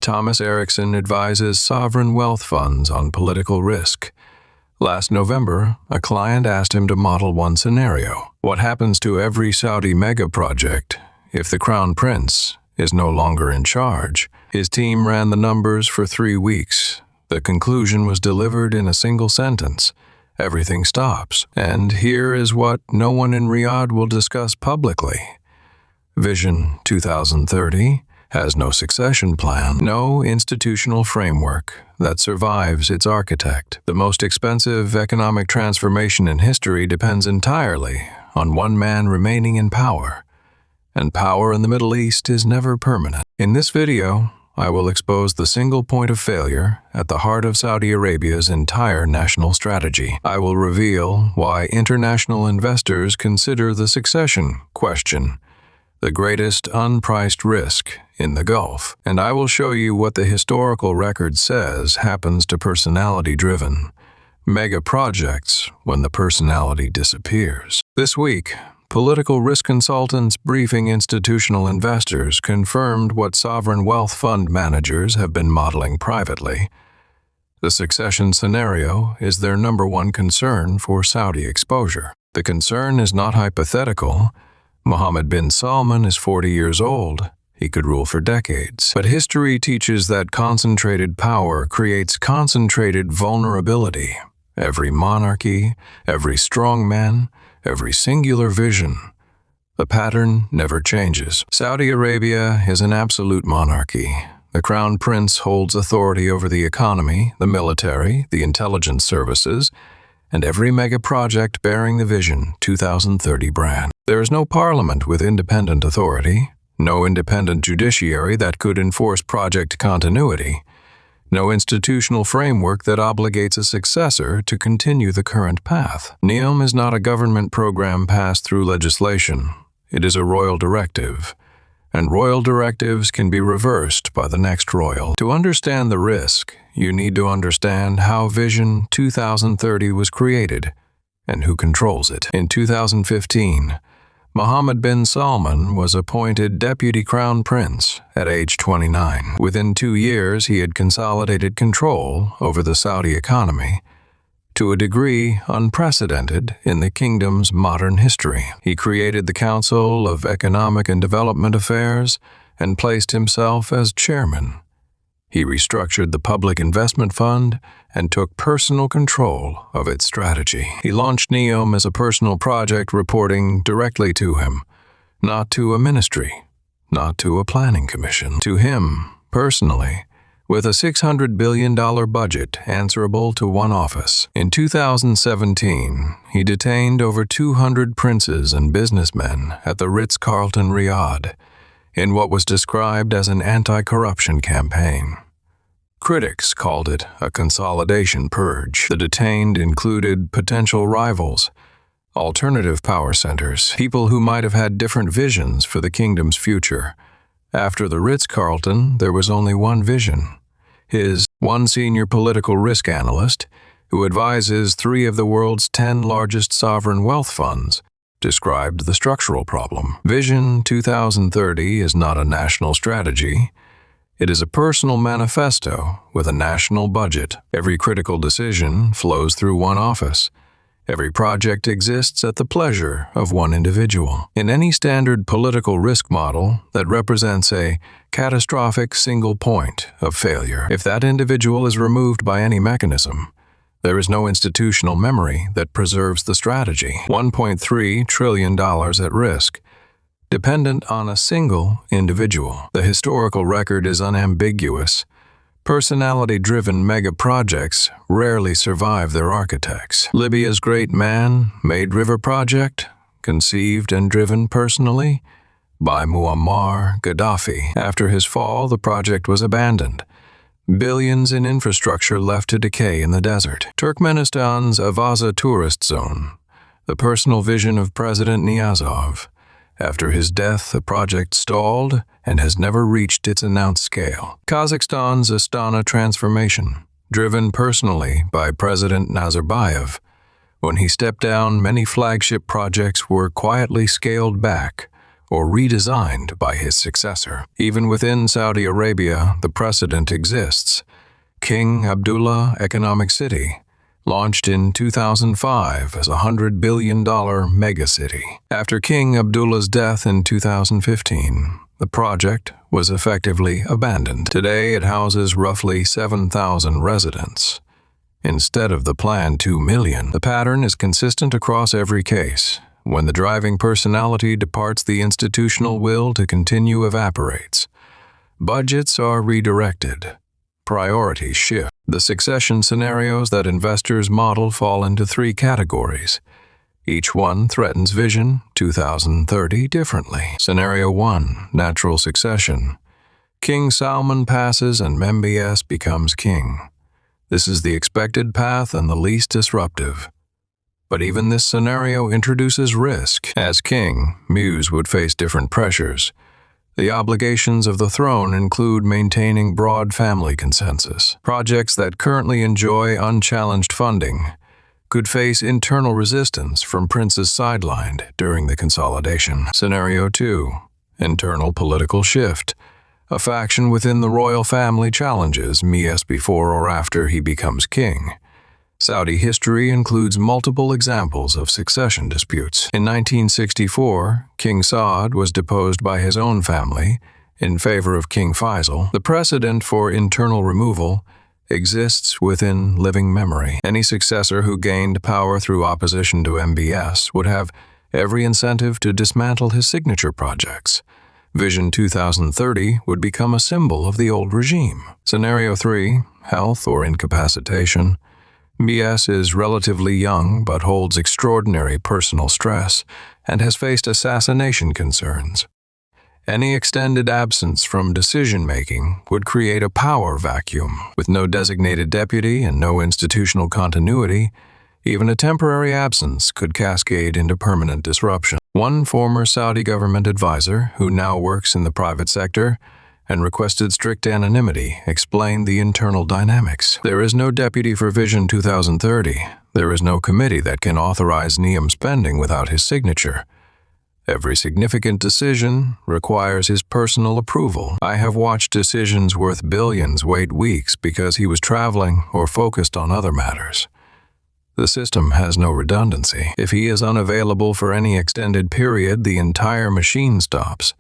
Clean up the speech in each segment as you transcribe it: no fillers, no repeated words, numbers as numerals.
Thomas Erickson advises sovereign wealth funds on political risk. Last November, a client asked him to model one scenario. What happens to every Saudi mega project if the Crown Prince is no longer in charge? His team ran the numbers for 3 weeks. The conclusion was delivered in a single sentence. Everything stops. And here is what no one in Riyadh will discuss publicly. Vision 2030 has no succession plan, no institutional framework that survives its architect. The most expensive economic transformation in history depends entirely on one man remaining in power. And power in the Middle East is never permanent. In this video, I will expose the single point of failure at the heart of Saudi Arabia's entire national strategy. I will reveal why international investors consider the succession question the greatest unpriced risk in the Gulf. And I will show you what the historical record says happens to personality-driven mega projects when the personality disappears. This week, political risk consultants briefing institutional investors confirmed what sovereign wealth fund managers have been modeling privately. The succession scenario is their #1 concern for Saudi exposure. The concern is not hypothetical. Mohammed bin Salman is 40 years old. He could rule for decades. But history teaches that concentrated power creates concentrated vulnerability. Every monarchy, every strong man, every singular vision. The pattern never changes. Saudi Arabia is an absolute monarchy. The Crown Prince holds authority over the economy, the military, the intelligence services, and every mega project bearing the Vision 2030 brand. There is no parliament with independent authority, no independent judiciary that could enforce project continuity, no institutional framework that obligates a successor to continue the current path. NEOM is not a government program passed through legislation. It is a royal directive, and royal directives can be reversed by the next royal. To understand the risk, you need to understand how Vision 2030 was created and who controls it. In 2015, Mohammed bin Salman was appointed Deputy Crown Prince at age 29. Within 2 years, he had consolidated control over the Saudi economy to a degree unprecedented in the kingdom's modern history. He created the Council of Economic and Development Affairs and placed himself as chairman. He restructured the Public Investment Fund and took personal control of its strategy. He launched NEOM as a personal project reporting directly to him, not to a ministry, not to a planning commission, to him personally, with a $600 billion budget answerable to one office. In 2017, he detained over 200 princes and businessmen at the Ritz-Carlton Riyadh in what was described as an anti-corruption campaign. Critics called it a consolidation purge. The detained included potential rivals, alternative power centers, people who might have had different visions for the kingdom's future. After the Ritz-Carlton, there was only one vision. One senior political risk analyst, who advises 3 of the world's 10 largest sovereign wealth funds, described the structural problem. Vision 2030 is not a national strategy. It is a personal manifesto with a national budget. Every critical decision flows through one office. Every project exists at the pleasure of one individual. In any standard political risk model that represents a catastrophic single point of failure, if that individual is removed by any mechanism, there is no institutional memory that preserves the strategy. $1.3 trillion at risk, dependent on a single individual. The historical record is unambiguous. Personality-driven mega-projects rarely survive their architects. Libya's great man-made river project, conceived and driven personally by Muammar Gaddafi. After his fall, the project was abandoned. Billions in infrastructure left to decay in the desert. Turkmenistan's Avaza tourist zone, the personal vision of President Niyazov. After his death, the project stalled and has never reached its announced scale. Kazakhstan's Astana transformation, driven personally by President Nazarbayev. When he stepped down, many flagship projects were quietly scaled back or redesigned by his successor. Even within Saudi Arabia, the precedent exists. King Abdullah Economic City, launched in 2005 as a $100 billion megacity. After King Abdullah's death in 2015, the project was effectively abandoned. Today, it houses roughly 7,000 residents, instead of the planned 2 million. The pattern is consistent across every case. When the driving personality departs, the institutional will to continue evaporates. Budgets are redirected. Priorities shift. The succession scenarios that investors model fall into 3 categories. Each one threatens Vision 2030 differently. Scenario 1, natural succession. King Salman passes and MBS becomes king. This is the expected path and the least disruptive. But even this scenario introduces risk. As king, Muse would face different pressures. The obligations of the throne include maintaining broad family consensus. Projects that currently enjoy unchallenged funding could face internal resistance from princes sidelined during the consolidation. Scenario 2, internal political shift. A faction within the royal family challenges MBS before or after he becomes king. Saudi history includes multiple examples of succession disputes. In 1964, King Saud was deposed by his own family in favor of King Faisal. The precedent for internal removal exists within living memory. Any successor who gained power through opposition to MBS would have every incentive to dismantle his signature projects. Vision 2030 would become a symbol of the old regime. Scenario 3, health or incapacitation. MBS is relatively young but holds extraordinary personal stress and has faced assassination concerns. Any extended absence from decision-making would create a power vacuum. With no designated deputy and no institutional continuity, even a temporary absence could cascade into permanent disruption. One former Saudi government advisor, who now works in the private sector and requested strict anonymity, explained the internal dynamics. There is no deputy for Vision 2030. There is no committee that can authorize NEOM spending without his signature. Every significant decision requires his personal approval. I have watched decisions worth billions wait weeks because he was traveling or focused on other matters. The system has no redundancy. If he is unavailable for any extended period, the entire machine stops.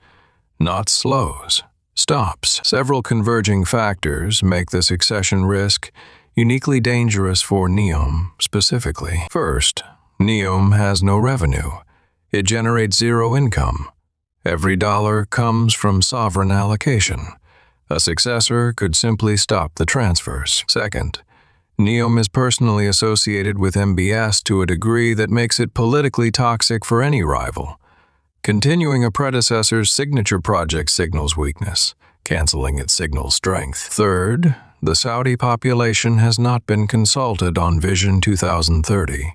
Not slows. Stops. Several converging factors make the succession risk uniquely dangerous for NEOM specifically. First, NEOM has no revenue. It generates zero income. Every dollar comes from sovereign allocation. A successor could simply stop the transfers. Second, NEOM is personally associated with MBS to a degree that makes it politically toxic for any rival. Continuing a predecessor's signature project signals weakness. Canceling it signals strength. Third, the Saudi population has not been consulted on Vision 2030.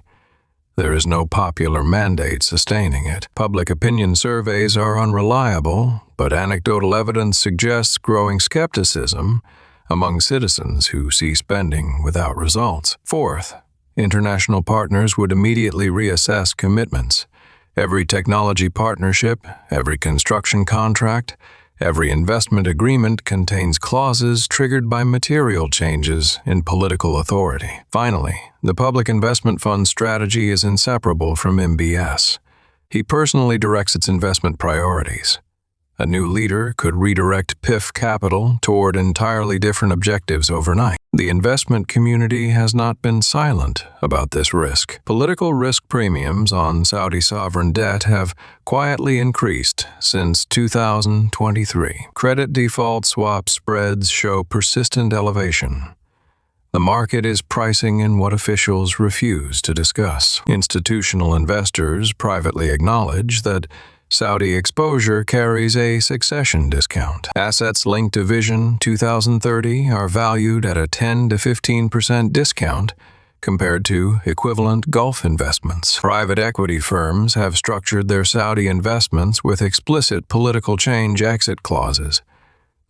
There is no popular mandate sustaining it. Public opinion surveys are unreliable, but anecdotal evidence suggests growing skepticism among citizens who see spending without results. Fourth, international partners would immediately reassess commitments. Every technology partnership, every construction contract, every investment agreement contains clauses triggered by material changes in political authority. Finally, the public investment fund strategy is inseparable from MBS. He personally directs its investment priorities. A new leader could redirect PIF capital toward entirely different objectives overnight. The investment community has not been silent about this risk. Political risk premiums on Saudi sovereign debt have quietly increased since 2023. Credit default swap spreads show persistent elevation. The market is pricing in what officials refuse to discuss. Institutional investors privately acknowledge that Saudi exposure carries a succession discount. Assets linked to Vision 2030 are valued at a 10 to 15% discount compared to equivalent Gulf investments. Private equity firms have structured their Saudi investments with explicit political change exit clauses.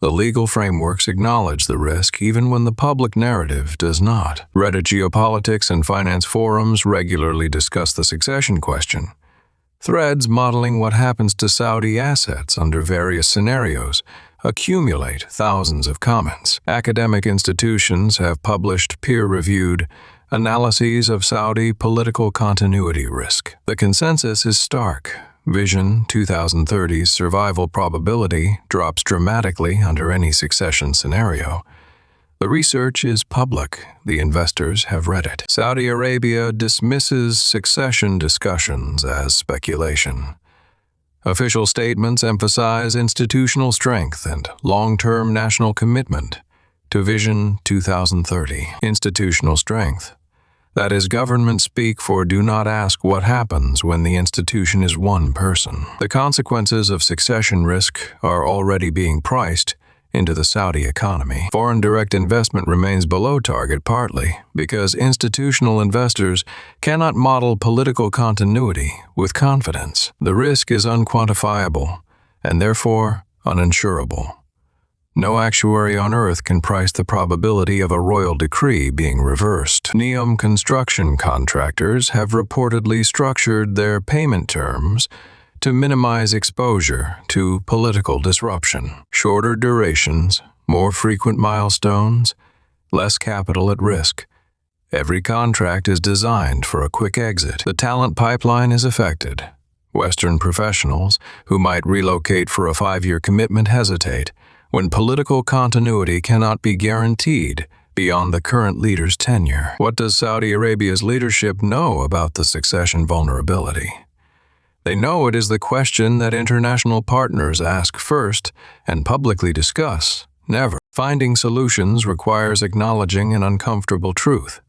The legal frameworks acknowledge the risk even when the public narrative does not. Reddit geopolitics and finance forums regularly discuss the succession question. Threads modeling what happens to Saudi assets under various scenarios accumulate thousands of comments. Academic institutions have published peer-reviewed analyses of Saudi political continuity risk. The consensus is stark. Vision 2030's survival probability drops dramatically under any succession scenario. The research is public. The investors have read it. Saudi Arabia dismisses succession discussions as speculation. Official statements emphasize institutional strength and long-term national commitment to Vision 2030. Institutional strength. That is government speak for do not ask what happens when the institution is one person. The consequences of succession risk are already being priced into the Saudi economy. Foreign direct investment remains below target partly because institutional investors cannot model political continuity with confidence. The risk is unquantifiable and therefore uninsurable. No actuary on earth can price the probability of a royal decree being reversed. NEOM construction contractors have reportedly structured their payment terms to minimize exposure to political disruption. Shorter durations, more frequent milestones, less capital at risk. Every contract is designed for a quick exit. The talent pipeline is affected. Western professionals who might relocate for a 5-year commitment hesitate when political continuity cannot be guaranteed beyond the current leader's tenure. What does Saudi Arabia's leadership know about the succession vulnerability? They know it is the question that international partners ask first and publicly discuss, never. Finding solutions requires acknowledging an uncomfortable truth.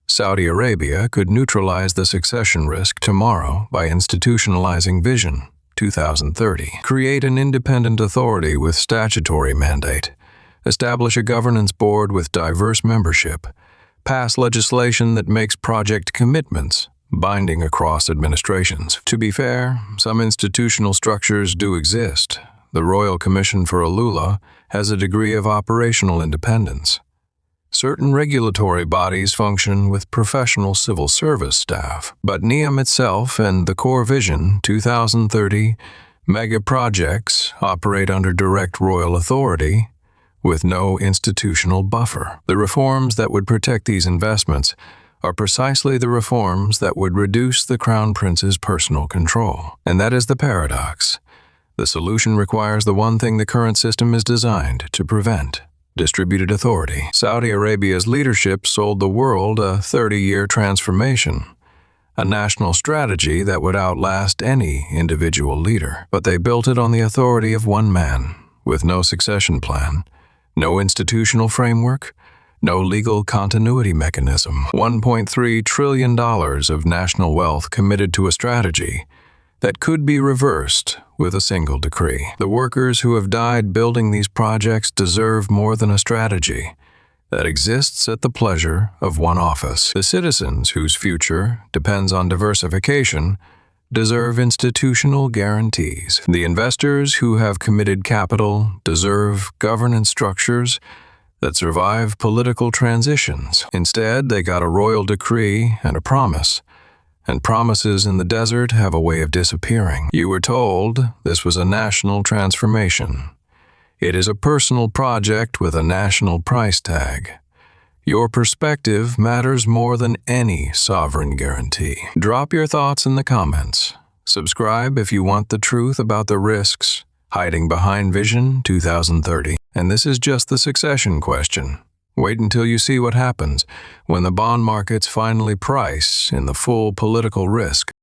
Saudi Arabia could neutralize the succession risk tomorrow by institutionalizing Vision 2030. Create an independent authority with statutory mandate. Establish a governance board with diverse membership. Pass legislation that makes project commitments binding across administrations. To be fair, some institutional structures do exist. The Royal Commission for Alula has a degree of operational independence. Certain regulatory bodies function with professional civil service staff, but NEOM itself and the core Vision 2030 mega projects operate under direct royal authority with no institutional buffer. The reforms that would protect these investments are precisely the reforms that would reduce the Crown Prince's personal control. And that is the paradox. The solution requires the one thing the current system is designed to prevent: distributed authority. Saudi Arabia's leadership sold the world a 30-year transformation, a national strategy that would outlast any individual leader. But they built it on the authority of one man, with no succession plan, no institutional framework, no legal continuity mechanism. $1.3 trillion of national wealth committed to a strategy that could be reversed with a single decree. The workers who have died building these projects deserve more than a strategy that exists at the pleasure of one office. The citizens whose future depends on diversification deserve institutional guarantees. The investors who have committed capital deserve governance structures that survive political transitions. Instead, they got a royal decree and a promise, and promises in the desert have a way of disappearing. You were told this was a national transformation. It is a personal project with a national price tag. Your perspective matters more than any sovereign guarantee. Drop your thoughts in the comments. Subscribe if you want the truth about the risks hiding behind Vision 2030. And this is just the succession question. Wait until you see what happens when the bond markets finally price in the full political risk.